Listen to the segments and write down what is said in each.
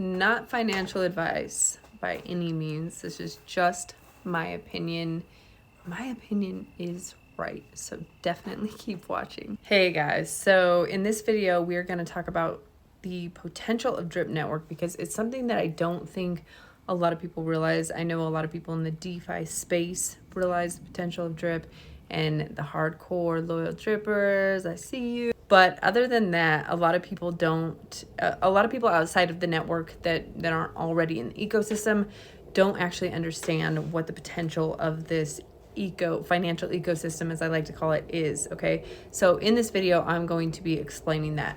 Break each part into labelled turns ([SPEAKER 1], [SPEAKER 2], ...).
[SPEAKER 1] not financial advice by any means. This is just my opinion. My opinion is right, so definitely keep watching. Hey guys, so in this video, we're going to talk about the potential of Drip Network because it's something that I don't think a lot of people realize. I know a lot of people in the DeFi space realize the potential of Drip, and the hardcore loyal drippers, I see you. But other than that, a lot of people don't, a lot of people outside of the network that aren't already in the ecosystem don't actually understand what the potential of this financial ecosystem, as I like to call it, is. Okay, so in this video, I'm going to be explaining that.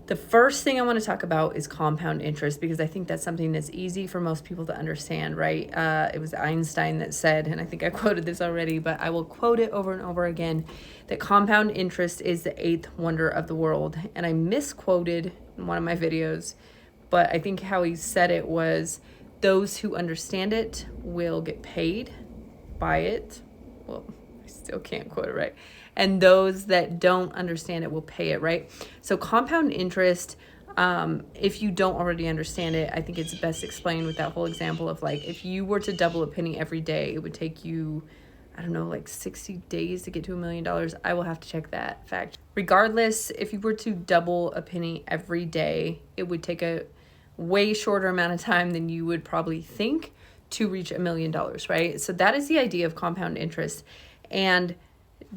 [SPEAKER 1] The first thing I want to talk about is compound interest, because I think that's something that's easy for most people to understand, right? It was Einstein that said, and I think I quoted this already, but I will quote it over and over again, that compound interest is the eighth wonder of the world. And I misquoted in one of my videos, but I think how he said it was, those who understand it will get paid by it. Well, I still can't quote it right. And those that don't understand it will pay it, right? So compound interest, if you don't already understand it, I think it's best explained with that whole example of, like, if you were to double a penny every day, it would take you, I don't know, like 60 days to get to $1 million. I will have to check that fact. Regardless, if you were to double a penny every day, it would take a way shorter amount of time than you would probably think to reach $1 million, right? So that is the idea of compound interest. And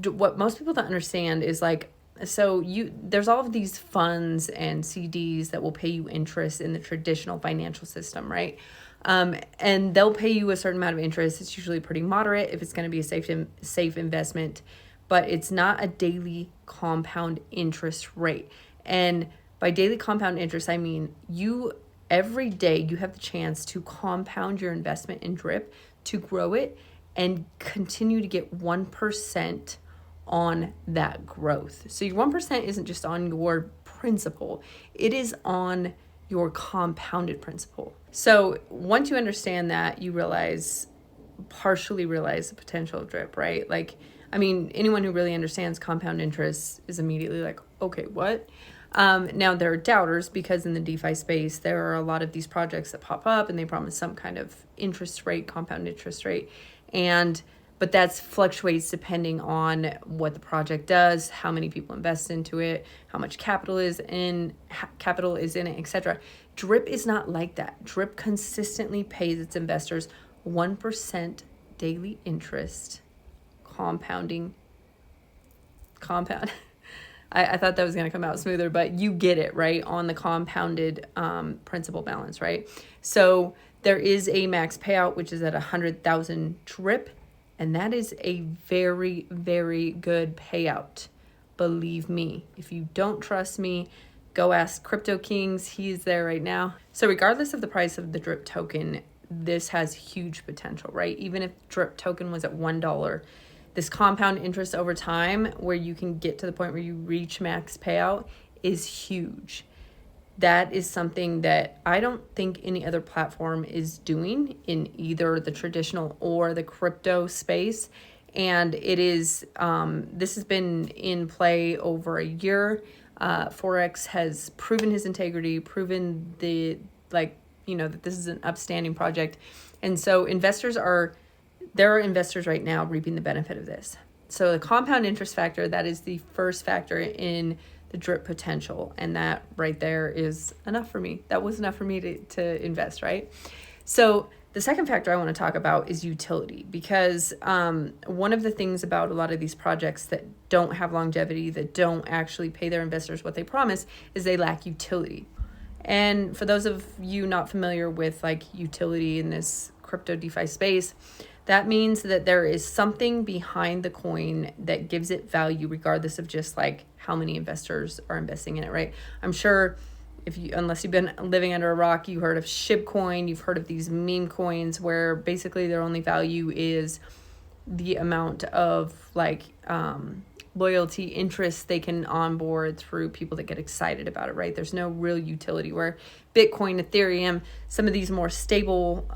[SPEAKER 1] what most people don't understand is, like, so there's all of these funds and CDs that will pay you interest in the traditional financial system, right? And they'll pay you a certain amount of interest. It's usually pretty moderate if it's going to be a safe investment, but it's not a daily compound interest rate. And by daily compound interest, I mean every day you have the chance to compound your investment in Drip, to grow it and continue to get 1% on that growth. So your 1% isn't just on your principal, it is on your compounded principal. So once you understand that, you partially realize the potential of Drip, right? Like, I mean, anyone who really understands compound interest is immediately like, okay, what? Now there are doubters, because in the DeFi space, there are a lot of these projects that pop up and they promise some kind of interest rate, compound interest rate. But that fluctuates depending on what the project does, how many people invest into it, how much capital is in it, etc. Drip is not like that. Drip consistently pays its investors 1% daily interest, compound. I thought that was going to come out smoother, but you get it, right? On the compounded principal balance, right? So there is a max payout, which is at 100,000 Drip. And that is a very, very good payout. Believe me. If you don't trust me, go ask Crypto Kings. He's there right now. So regardless of the price of the Drip token, this has huge potential, right? Even if Drip token was at $1, this compound interest over time, where you can get to the point where you reach max payout, is huge. That is something that I don't think any other platform is doing in either the traditional or the crypto space. And it is, this has been in play over a year. Forex has proven his integrity, proven that this is an upstanding project. And so there are investors right now reaping the benefit of this. So the compound interest factor, that is the first factor in the Drip potential, and that right there is enough for me. That was enough for me to invest, right? So the second factor I want to talk about is utility, because one of the things about a lot of these projects that don't have longevity, that don't actually pay their investors what they promise, is they lack utility. And for those of you not familiar with like utility in this crypto DeFi space, that means that there is something behind the coin that gives it value, regardless of just like how many investors are investing in it, right? I'm sure unless you've been living under a rock, you heard of Shibcoin, you've heard of these meme coins where basically their only value is the amount of loyalty interest they can onboard through people that get excited about it, right? There's no real utility, where Bitcoin, Ethereum, some of these more stable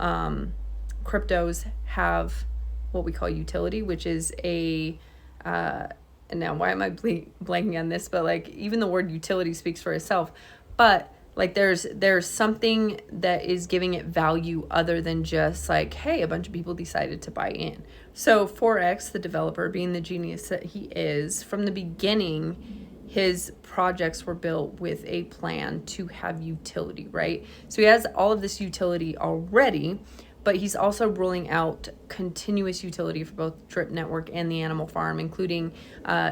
[SPEAKER 1] cryptos have what we call utility, which is and now why am I blanking on this? But like even the word utility speaks for itself. But Like there's something that is giving it value other than just like, hey, a bunch of people decided to buy in. So Forex, the developer, being the genius that he is, from the beginning, his projects were built with a plan to have utility, right? So he has all of this utility already, but he's also rolling out continuous utility for both Drip Network and the Animal Farm, including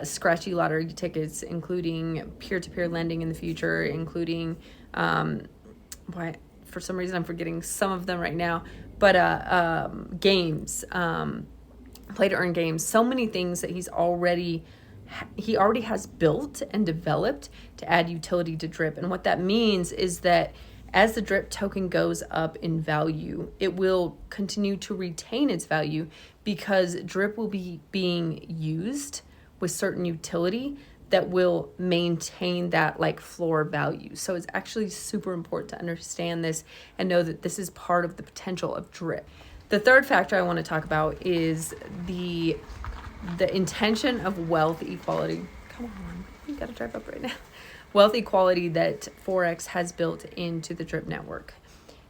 [SPEAKER 1] scratchy lottery tickets, including peer-to-peer lending in the future, including why for some reason I'm forgetting some of them right now, but games, play to earn games, so many things that he already has built and developed to add utility to Drip. And what that means is that as the Drip token goes up in value, it will continue to retain its value because Drip will be being used with certain utility that will maintain that like floor value. So it's actually super important to understand this and know that this is part of the potential of Drip. The third factor I want to talk about is the intention of wealth equality. Come on, you gotta drive up right now. Wealth equality that Forex has built into the Drip network.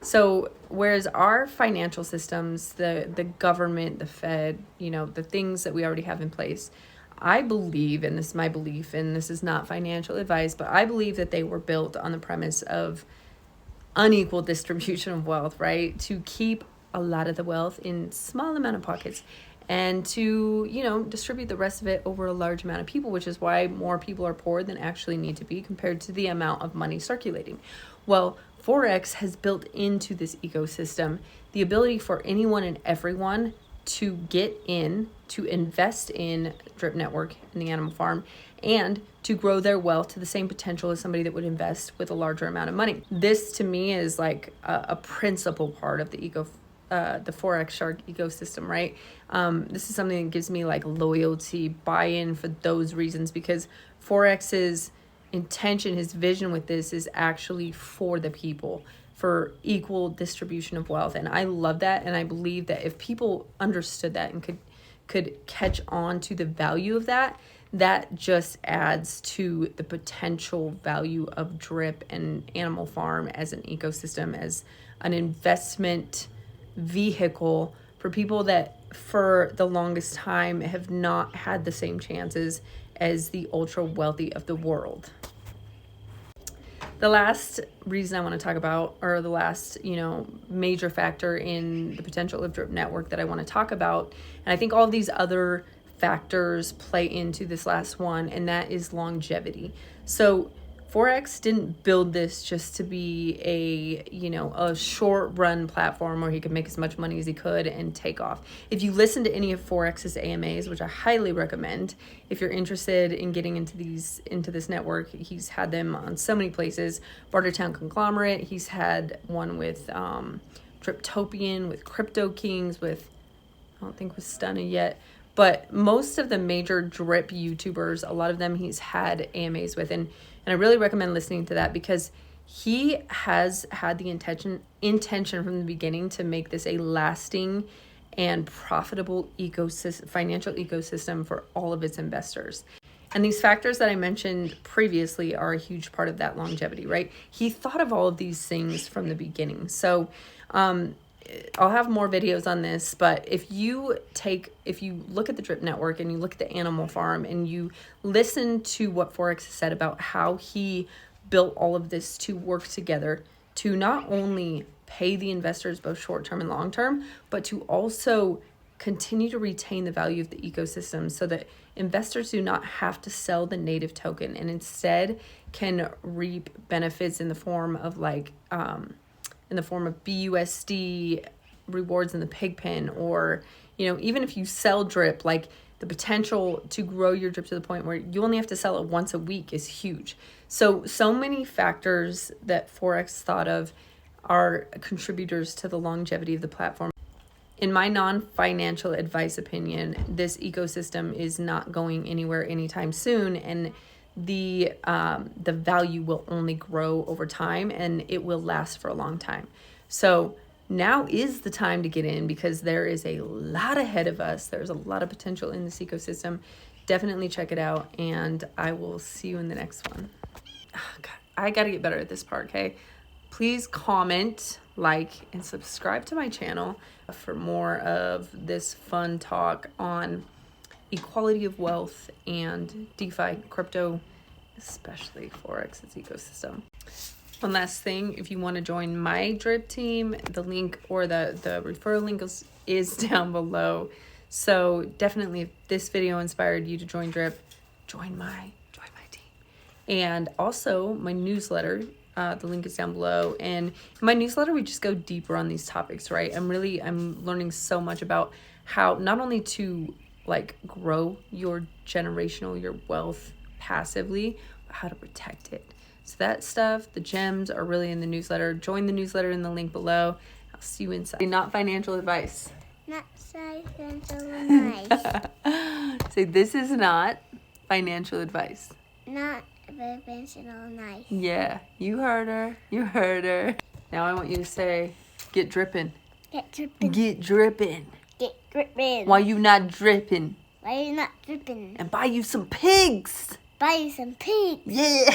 [SPEAKER 1] So whereas our financial systems, the government, the Fed, the things that we already have in place, I believe, and this is my belief, and this is not financial advice, but I believe that they were built on the premise of unequal distribution of wealth, right? To keep a lot of the wealth in small amount of pockets and to, distribute the rest of it over a large amount of people, which is why more people are poor than actually need to be compared to the amount of money circulating. Well, Forex has built into this ecosystem the ability for anyone and everyone to get in, to invest in Drip Network and the Animal Farm, and to grow their wealth to the same potential as somebody that would invest with a larger amount of money. This to me is like a principal part of the Forex Shark ecosystem, right? This is something that gives me like loyalty, buy-in for those reasons, because Forex's intention, his vision with this is actually for the people, for equal distribution of wealth. And I love that. And I believe that if people understood that and could catch on to the value of that, that just adds to the potential value of Drip and Animal Farm as an ecosystem, as an investment vehicle for people that for the longest time have not had the same chances as the ultra wealthy of the world. The last reason I want to talk about, or the last, major factor in the potential of Drip Network that I want to talk about, and I think all of these other factors play into this last one, and that is longevity. So Forex didn't build this just to be a short run platform where he could make as much money as he could and take off. If you listen to any of Forex's AMAs, which I highly recommend, if you're interested in getting into this network, he's had them on so many places. Bartertown Conglomerate, he's had one with Driptopian, with Crypto Kings, I don't think with Stunna yet. But most of the major Drip YouTubers, a lot of them he's had AMAs with. And I really recommend listening to that because he has had the intention from the beginning to make this a lasting and profitable financial ecosystem for all of its investors. And these factors that I mentioned previously are a huge part of that longevity, right? He thought of all of these things from the beginning. So, I'll have more videos on this, but if you look at the Drip Network and you look at the Animal Farm and you listen to what Forex has said about how he built all of this to work together to not only pay the investors both short-term and long-term, but to also continue to retain the value of the ecosystem so that investors do not have to sell the native token and instead can reap benefits in the form of BUSD rewards in the Pigpen, or even if you sell Drip, like the potential to grow your Drip to the point where you only have to sell it once a week is huge. So many factors that Forex thought of are contributors to the longevity of the platform. In my non-financial advice opinion, this ecosystem is not going anywhere anytime soon, and the value will only grow over time and it will last for a long time. So now is the time to get in because there is a lot ahead of us. There's a lot of potential in this ecosystem. Definitely check it out, and I will see you in the next one. Oh, God. I got to get better at this part, okay? Please comment, like, and subscribe to my channel for more of this fun talk on equality of wealth and DeFi, crypto, especially Forex's ecosystem. One last thing, if you want to join my drip team, the link or the referral link is down below. So definitely, if this video inspired you to join drip, join my team. And also my newsletter, the link is down below. And in my newsletter, we just go deeper on these topics, right? I'm learning so much about how not only to like grow your wealth passively, but how to protect it. So that stuff, the gems are really in the newsletter. Join the newsletter in the link below. I'll see you inside. Not financial advice.
[SPEAKER 2] Not financial advice.
[SPEAKER 1] Say, this is not financial advice.
[SPEAKER 2] Not financial advice.
[SPEAKER 1] Yeah, you heard her. You heard her. Now I want you to say, get dripping.
[SPEAKER 2] Get dripping.
[SPEAKER 1] Get dripping.
[SPEAKER 2] Get dripping.
[SPEAKER 1] Why you not dripping?
[SPEAKER 2] Why you not dripping?
[SPEAKER 1] And buy you some pigs.
[SPEAKER 2] Buy you some pigs.
[SPEAKER 1] Yeah.